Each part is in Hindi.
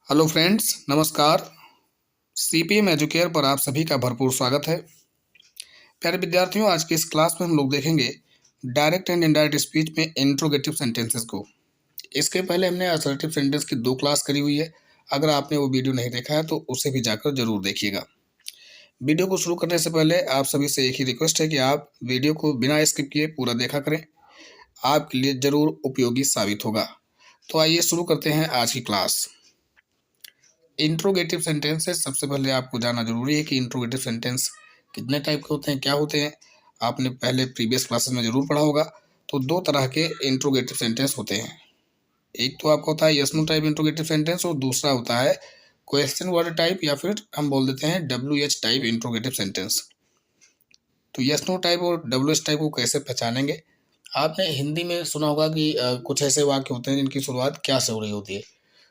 हेलो फ्रेंड्स, नमस्कार। सीपीएम एजुकेयर पर आप सभी का भरपूर स्वागत है। प्यारे विद्यार्थियों, आज की इस क्लास में हम लोग देखेंगे डायरेक्ट एंड इनडायरेक्ट स्पीच में इंट्रोगेटिव सेंटेंसेस को। इसके पहले हमने असर्टिव सेंटेंस की 2 क्लास करी हुई है। अगर आपने वो वीडियो नहीं देखा है तो उसे भी जाकर जरूर देखिएगा। वीडियो को शुरू करने से पहले आप सभी से एक ही रिक्वेस्ट है कि आप वीडियो को बिना स्किप किए पूरा देखा करें। आपके लिए जरूर उपयोगी साबित होगा। तो आइए शुरू करते हैं आज की क्लास। इंट्रोगेटिव सेंटेंसेस, सबसे पहले आपको जानना जरूरी है कि इंट्रोगेटिव सेंटेंस कितने टाइप के होते हैं, क्या होते हैं। आपने पहले प्रीवियस क्लासेस में जरूर पढ़ा होगा। तो 2 तरह के इंट्रोगेटिव सेंटेंस होते हैं। एक तो आपका होता है yes no type interrogative sentence और दूसरा होता है क्वेश्चन वर्ड टाइप, या फिर हम बोल देते हैं WH टाइप इंट्रोगेटिव सेंटेंस। तो यस नो टाइप और WH टाइप को कैसे पहचानेंगे? आपने हिंदी में सुना होगा कि कुछ ऐसे वाक्य होते हैं जिनकी शुरुआत क्या से हो रही होती है।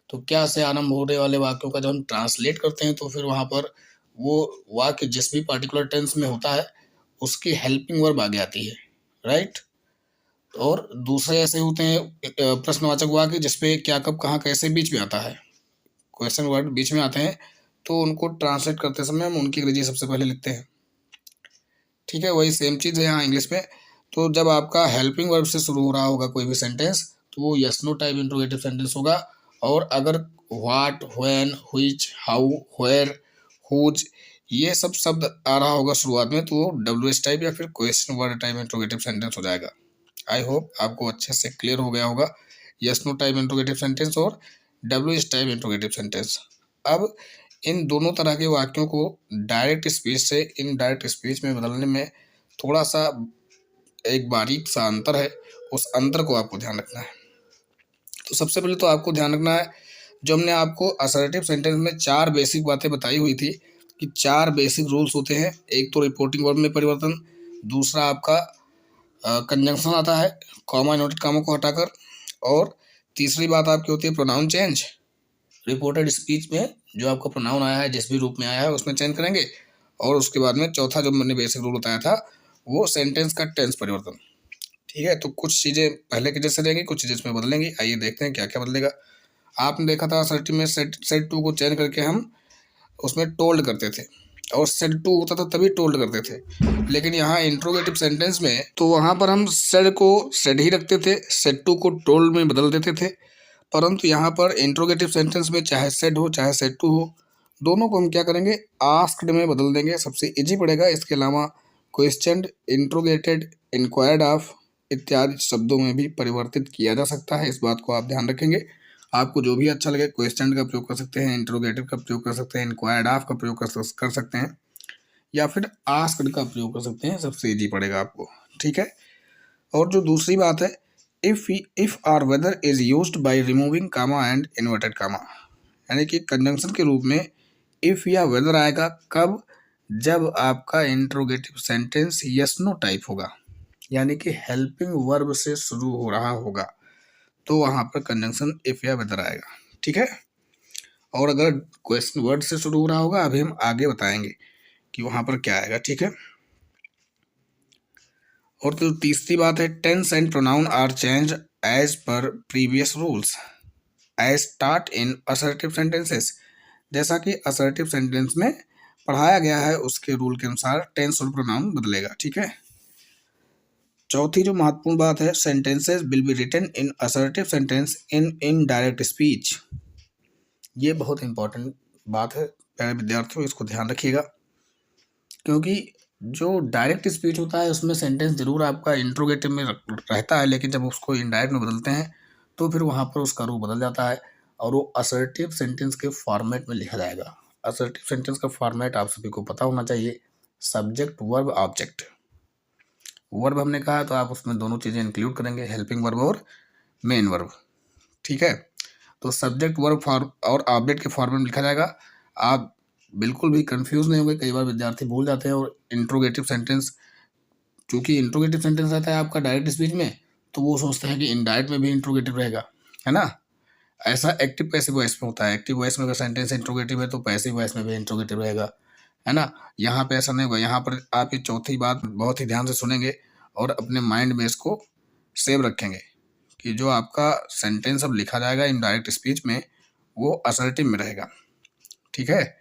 तो क्या से आरंभ होने वाले वाक्यों का जब हम ट्रांसलेट करते हैं तो फिर वहाँ पर वो वाक्य जिस भी पार्टिकुलर टेंस में होता है उसकी हेल्पिंग वर्ब आगे आती है, राइट। और दूसरे ऐसे होते हैं प्रश्नवाचक वाक्य जिसपे क्या कब कहाँ कैसे बीच में आता है, क्वेश्चन वर्ड बीच में आते हैं। तो उनको ट्रांसलेट करते समय हम उनकी अंग्रेजी सबसे पहले लिखते हैं। ठीक है, वही सेम चीज़ है यहाँ इंग्लिश में। तो जब आपका हेल्पिंग वर्ब से शुरू हो रहा होगा कोई भी सेंटेंस तो वो yes no type interrogative sentence होगा। और अगर what, when, which, how, where, whose ये सब शब्द आ रहा होगा शुरुआत में तो वो WH टाइप या फिर question word type interrogative sentence हो जाएगा। आई होप आपको अच्छे से क्लियर हो गया होगा yes no type interrogative sentence और WH टाइप इंट्रोगेटिव सेंटेंस। अब इन दोनों तरह के वाक्यों को डायरेक्ट स्पीच से इनडायरेक्ट स्पीच में बदलने में थोड़ा सा एक बारीक सा अंतर है। उस अंतर को आपको ध्यान रखना है। तो सबसे पहले तो आपको ध्यान रखना है, जो हमने आपको असर्टिव सेंटेंस में 4 बेसिक बातें बताई हुई थी कि 4 बेसिक रूल्स होते हैं। एक तो रिपोर्टिंग वर्ब में परिवर्तन, दूसरा आपका कंजंक्शन आता है कॉमा इन्वर्टेड कॉमा को हटाकर, और तीसरी बात आपकी होती है प्रोनाउन चेंज। रिपोर्टेड स्पीच में जो आपका प्रोनाउन आया है जिस भी रूप में आया है उसमें चेंज करेंगे। और उसके बाद में चौथा जो मैंने बेसिक रूल बताया था वो सेंटेंस का टेंस परिवर्तन। ठीक है, तो कुछ चीज़ें पहले के जैसे रहेंगी, कुछ चीज़ें इसमें बदलेंगी। आइए देखते हैं क्या क्या बदलेगा। आपने देखा था असर्टिव में सेट टू को चेंज करके हम उसमें टोल्ड करते थे, और सेट टू होता था तभी टोल्ड करते थे। लेकिन यहाँ इंट्रोगेटिव सेंटेंस में तो वहाँ पर हम सेड को सेड ही रखते थे, सेट टू को टोल्ड में बदल देते थे। परंतु यहाँ पर इंट्रोगेटिव सेंटेंस में चाहे सेड हो चाहे सेट टू हो, दोनों को हम क्या करेंगे, आस्क्ड में बदल देंगे। सबसे इजी पड़ेगा। इसके अलावा क्वेश्चन, इंट्रोगेटेड, इंक्वायर्ड ऑफ इत्यादि शब्दों में भी परिवर्तित किया जा सकता है। इस बात को आप ध्यान रखेंगे। आपको जो भी अच्छा लगे क्वेश्चन का प्रयोग कर सकते हैं, इंट्रोगेटिव का प्रयोग कर सकते हैं, इंक्वायर्ड ऑफ का प्रयोग कर सकते हैं, या फिर आस्क्ड का प्रयोग कर सकते हैं। सबसे इजी पड़ेगा आपको। ठीक है। और जो दूसरी बात है, if or whether is used by removing comma and inverted comma, यानी कि कंजंक्शन के रूप में इफ या वेदर आएगा कब, जब आपका interrogative sentence yes no type होगा, यानी कि हेल्पिंग वर्ब से शुरू हो रहा होगा, तो वहां पर कंजंक्शन इफ या वेदर आएगा। ठीक है। और अगर क्वेश्चन वर्ड से शुरू हो रहा होगा, अभी हम आगे बताएंगे कि वहां पर क्या आएगा। ठीक है। और तो तीसरी बात है, tense and pronoun are change as per previous rules as start in assertive sentences. जैसा कि असर्टिव सेंटेंस में पढ़ाया गया है उसके रूल के अनुसार टेंस और प्रोनाउन बदलेगा। ठीक है। चौथी जो महत्वपूर्ण बात है, sentences will be written in assertive sentence in indirect speech. ये बहुत इंपॉर्टेंट बात है प्यारे विद्यार्थियों, इसको ध्यान रखिएगा। क्योंकि जो डायरेक्ट स्पीच होता है उसमें सेंटेंस जरूर आपका इंट्रोगेटिव में रहता है, लेकिन जब उसको इनडायरेक्ट में बदलते हैं तो फिर वहाँ पर उसका रूप बदल जाता है और वो असर्टिव सेंटेंस के फॉर्मेट में लिखा जाएगा। असर्टिव सेंटेंस का फॉर्मेट आप सभी को पता होना चाहिए, सब्जेक्ट, वर्ब, ऑब्जेक्ट। वर्ब हमने कहा तो आप उसमें दोनों चीज़ें इंक्लूड करेंगे, हेल्पिंग वर्ब और मेन वर्ब। ठीक है। तो सब्जेक्ट, वर्ब और ऑब्जेक्ट के फॉर्मेट में लिखा जाएगा। आप बिल्कुल भी कंफ्यूज नहीं होंगे। कई बार विद्यार्थी भूल जाते हैं, और इंट्रोगेटिव सेंटेंस, चूंकि इंट्रोगेटिव सेंटेंस रहता है आपका डायरेक्ट स्पीच में, तो वो सोचते हैं कि इनडायरेक्ट में भी इंट्रोगेटिव रहेगा, है ना। ऐसा एक्टिव पैसिव वॉइस में होता है। एक्टिव वॉइस में अगर सेंटेंस इंट्रोगेटिव है तो पैसिव वॉइस में भी इंट्रोगेटिव रहेगा, है ना। यहाँ पे ऐसा नहीं होगा। यहाँ पर आप ये चौथी बात बहुत ही ध्यान से सुनेंगे और अपने माइंड में इसको सेव रखेंगे कि जो आपका सेंटेंस अब लिखा जाएगा इनडायरेक्ट स्पीच में, वो असर्टिव में रहेगा। ठीक है,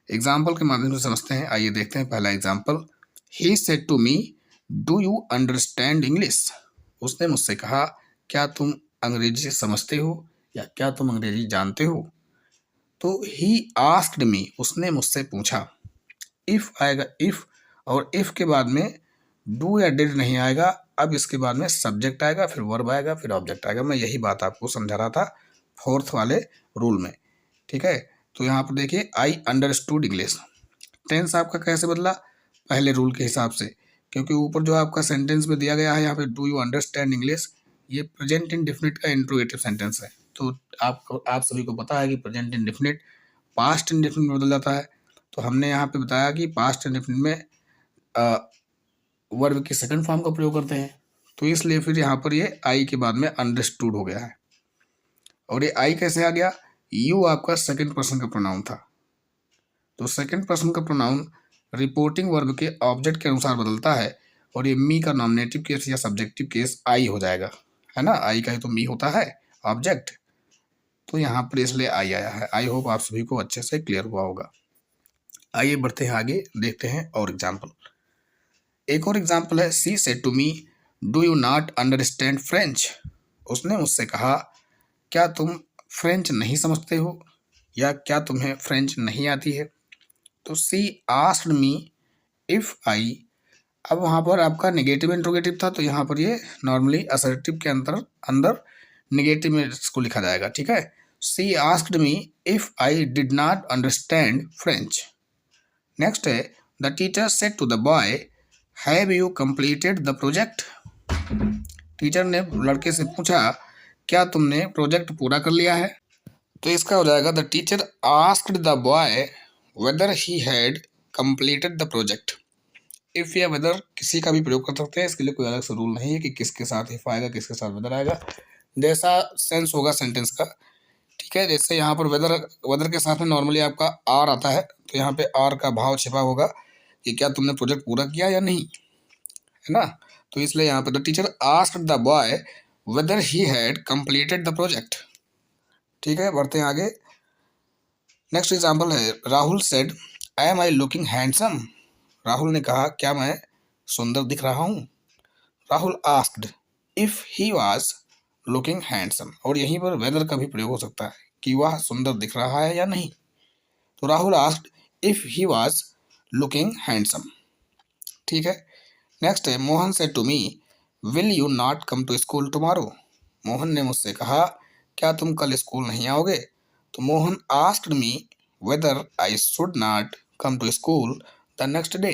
एग्जाम्पल के माध्यम से समझते हैं। आइए देखते हैं पहला example. He said to me, do you understand English? उसने मुझसे कहा, क्या तुम अंग्रेजी समझते हो या क्या तुम अंग्रेजी जानते हो? तो ही आस्क्ड मी, उसने मुझसे पूछा। इफ आएगा, इफ, और इफ के बाद में डू या डिड नहीं आएगा। अब इसके बाद में सब्जेक्ट आएगा, फिर वर्ब आएगा, फिर ऑब्जेक्ट आएगा। मैं यही बात आपको समझा रहा था फोर्थ वाले रूल में। ठीक है, तो यहाँ पर देखिए, आई अंडरस्टूड इंग्लिश। टेंस आपका कैसे बदला? पहले रूल के हिसाब से, क्योंकि ऊपर जो आपका सेंटेंस में दिया गया है यहाँ पे डू यू अंडरस्टैंड इंग्लिश, ये प्रेजेंट इंडेफिनिट का इंट्रोगेटिव सेंटेंस है। तो आप सभी को पता है कि प्रेजेंट इंडेफिनिट पास्ट इंडेफिनिट में बदल जाता है। तो हमने यहाँ पे बताया कि पास्ट इंडेफिनिट में वर्ब की सेकंड फॉर्म का प्रयोग करते हैं, तो इसलिए फिर यहाँ पर ये आई के बाद में अंडरस्टूड हो गया है। और ये आई कैसे आ गया? यू आपका सेकंड पर्सन का प्रोनाउन था, तो सेकंड पर्सन का प्रोनाउन रिपोर्टिंग वर्ब के ऑब्जेक्ट के अनुसार बदलता है, और ये मी का नॉमिनेटिव केस या सब्जेक्टिव केस आई हो जाएगा, है ना। आई का ही तो मी होता है ऑब्जेक्ट, तो यहाँ पर इसलिए आई आया है। आई होप आप सभी को अच्छे से क्लियर हुआ होगा। आइए बढ़ते हैं आगे, देखते हैं और एग्जाम्पल। एक और एग्जाम्पल है, she said to me, do you not understand French? उसने मुझसे कहा, क्या तुम फ्रेंच नहीं समझते हो या क्या तुम्हें फ्रेंच नहीं आती है? तो सी आस्क्ड मी इफ आई, अब वहाँ पर आपका नेगेटिव इंट्रोगेटिव था, तो यहाँ पर ये नॉर्मली असर्टिव के अंदर नेगेटिव में इसको लिखा जाएगा। ठीक है, she asked me if I did not understand French. Next है, the teacher said to the boy, have you completed the project? Teacher ने लड़के से पूछा, क्या तुमने प्रोजेक्ट पूरा कर लिया है? तो इसका हो जाएगा, the teacher asked the boy whether he had completed the project. If या वेदर किसी का भी प्रयोग कर सकते हैं, इसके लिए कोई अलग से रूल नहीं है कि किसके साथ इफ आएगा किसके साथ वेदर आएगा, जैसा सेंस होगा सेंटेंस का। ठीक है, जैसे यहाँ पर वेदर के साथ में नॉर्मली आपका आर आता है, तो यहाँ पे आर का भाव छिपा होगा कि क्या तुमने प्रोजेक्ट पूरा किया या नहीं, है ना। तो इसलिए यहाँ पे the teacher asked the boy whether he had completed the project. ठीक है, बढ़ते हैं आगे। नेक्स्ट एग्जाम्पल है, Rahul said, am I looking handsome? Rahul ने कहा, क्या मैं सुंदर दिख रहा हूँ? Rahul asked if he was looking handsome, और यहीं पर वेदर का भी प्रयोग हो सकता है कि वह सुंदर दिख रहा है या नहीं। तो Rahul asked if he was looking handsome. ठीक है, नेक्स्ट है, Mohan said to me, will you not come to school tomorrow? Mohan ने मुझसे कहा, क्या तुम कल स्कूल नहीं आओगे? तो Mohan asked me whether I should not come to school the next day.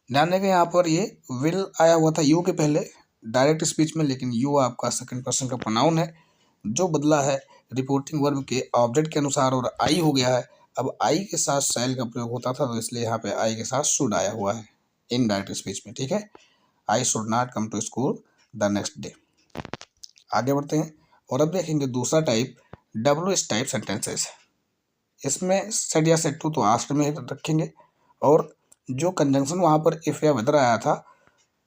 ध्यान देंगे यहाँ पर ये विल आया हुआ था यू के पहले डायरेक्ट स्पीच में, लेकिन यू आपका सेकंड पर्सन का प्रोनाउन है जो बदला है रिपोर्टिंग वर्ब के ऑब्जेक्ट के अनुसार, और आई हो गया है। अब आई के साथ शैल का प्रयोग होता था, तो इसलिए यहाँ पे आई के साथ शुड आया हुआ है इन डायरेक्ट स्पीच में। ठीक है, I should not come to school the next day. आगे बढ़ते हैं और अब देखेंगे दूसरा टाइप, WH टाइप सेंटेंसेस। इसमें सेड या सेड टू तो आस्क्ड में रखेंगे, और जो कंजंक्शन वहाँ पर इफ या वेदर आया था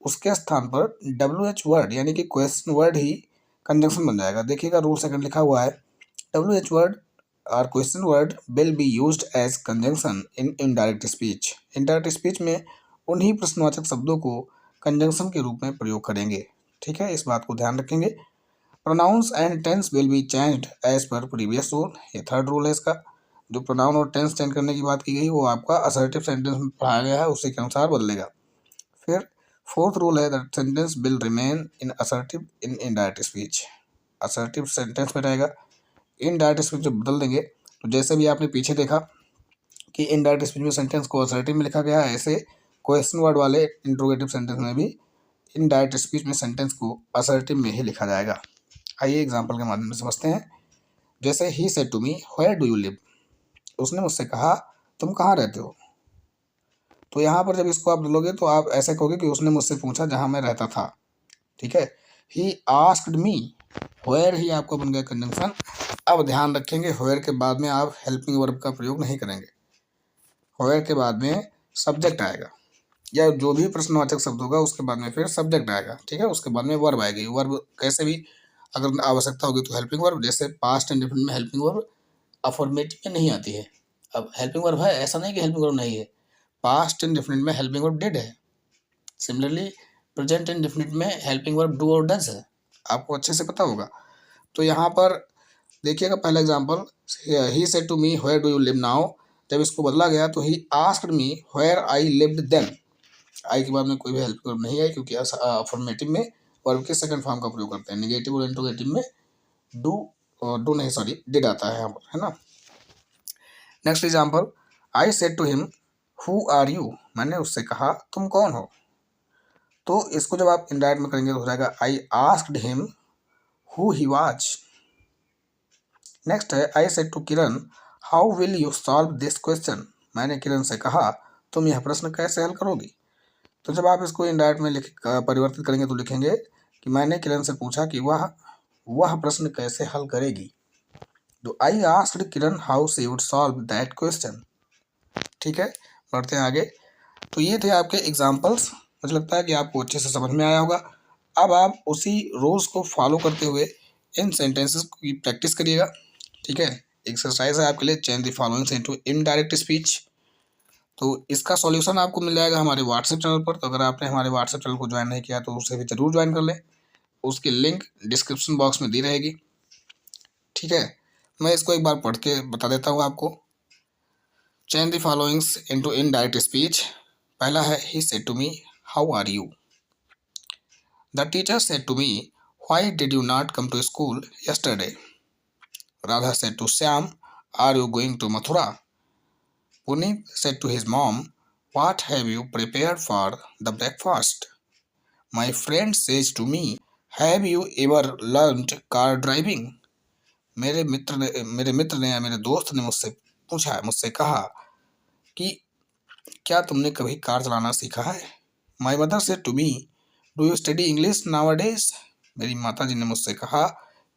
उसके स्थान पर WH वर्ड यानी कि क्वेश्चन वर्ड ही कंजंक्शन बन जाएगा। देखिएगा रूल सेकंड लिखा हुआ है, WH वर्ड और question word will be used as conjunction in indirect speech. Indirect speech में उन्हीं प्रश्नवाचक शब्दों को कंजंक्शन के रूप में प्रयोग करेंगे। ठीक है, इस बात को ध्यान रखेंगे। Pronouns and tense will be changed as per previous rule, ये थर्ड रूल है इसका। जो प्रोनाउन और टेंस चेंज करने की बात की गई वो आपका असर्टिव सेंटेंस में पढ़ाया गया है, उसी के अनुसार बदलेगा। फिर फोर्थ रूल है that sentence will remain in assertive in indirect speech. Assertive sentence में रहेगा, इनडायरेक्ट स्पीच में बदल देंगे। तो जैसे भी आपने पीछे देखा कि इनडायरेक्ट स्पीच में सेंटेंस को असर्टिव में लिखा गया है, ऐसे क्वेश्चन वर्ड वाले इंट्रोगेटिव सेंटेंस में भी इनडायरेक्ट स्पीच में सेंटेंस को असर्टिव में ही लिखा जाएगा। आइए एग्जाम्पल के माध्यम से समझते हैं। जैसे he said to me, where do you live? उसने मुझसे कहा, तुम कहाँ रहते हो? तो यहाँ पर जब इसको आप बोलोगे तो आप ऐसे कहोगे कि उसने मुझसे पूछा जहाँ मैं रहता था। ठीक है, ही आस्क्ड मी, वेयर ही आपको बन गया कंजंक्शन। अब ध्यान रखेंगे, वेयर के बाद में आप हेल्पिंग वर्ब का प्रयोग नहीं करेंगे। वेयर के बाद में सब्जेक्ट आएगा, या जो भी प्रश्नवाचक शब्द होगा उसके बाद में फिर सब्जेक्ट आएगा। ठीक है, उसके बाद में वर्ब आएगी। वर्ब कैसे भी अगर आवश्यकता होगी तो हेल्पिंग वर्ब, जैसे पास्ट इंडेफिनिट में हेल्पिंग वर्ब अफर्मेटिव में नहीं आती है। अब हेल्पिंग वर्ब है, ऐसा नहीं कि हेल्पिंग वर्ब नहीं है, पास्ट इंडेफिनिट में हेल्पिंग वर्ब डिड है। सिमिलरली प्रेजेंट इंडेफिनिट में हेल्पिंग वर्ब डू और डज है, आपको अच्छे से पता होगा। तो यहाँ पर देखिएगा पहला example, he said to me where do you live now. जब इसको बदला गया तो he asked me where I lived then. I के बाद में कोई भी हेल्पिंग वर्ब नहीं आई, क्योंकि अफर्मेटिव में वर्ब के सेकंड फॉर्म का प्रयोग करते हैं। नेगेटिव और इंट्रोगेटिव में डू नहीं सॉरी डिड आता है यहाँ पर, है ना। Next example, I said to him who are you. मैंने उससे कहा तुम कौन हो। तो इसको जब आप इनडायरेक्ट में करेंगे तो हो जाएगा I asked him who he was. Next है, I said to Kiran how will you solve this question. मैंने किरण से कहा तुम यह प्रश्न कैसे हल करोगी। तो जब आप इसको इनडायरेक्ट में परिवर्तित करेंगे तो लिखेंगे कि मैंने किरण से पूछा कि वह प्रश्न कैसे हल करेगी। तो I asked Kiran how she would solve that question. ठीक है, बढ़ते हैं आगे। तो ये थे आपके एग्जाम्पल्स, मुझे लगता है कि आपको अच्छे से समझ में आया होगा। अब आप उसी रूल्स को फॉलो करते हुए इन सेंटेंसेस की प्रैक्टिस करिएगा। ठीक है, एक्सरसाइज है आपके लिए, change the followings into indirect speech. तो इसका सॉल्यूशन आपको मिल जाएगा हमारे व्हाट्सएप चैनल पर। तो अगर आपने हमारे व्हाट्सएप चैनल को ज्वाइन नहीं किया तो उसे भी जरूर ज्वाइन कर लें, उसकी लिंक डिस्क्रिप्शन बॉक्स में दी रहेगी। ठीक है, मैं इसको एक बार पढ़ के बता देता हूँ आपको। Change the followings into indirect speech. पहला है, he said to me how are you. The teacher said to me why did you not come to school yesterday. Radha said to Shyam, are you going to Mathura? Puneet said to his mom, what have you prepared for the breakfast? My friend says to me, have you ever learned car driving? मेरे मित्र ने या मेरे दोस्त ने मुझसे कहा कि क्या तुमने कभी कार चलाना सीखा है। My mother said to me, do you study English nowadays? मेरी माताजी ने मुझसे कहा,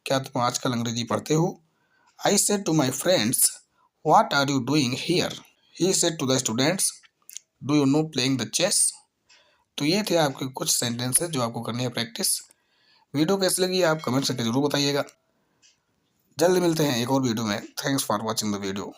क्या तुम आजकल अंग्रेजी पढ़ते हो। I said to my friends, what are you doing here? He said to the students, do you know playing the chess? तो ये थे आपके कुछ सेंटेंसेस जो आपको करनी है प्रैक्टिस। वीडियो कैसी लगी आप कमेंट करके जरूर बताइएगा। जल्द मिलते हैं एक और वीडियो में। Thanks for watching the video.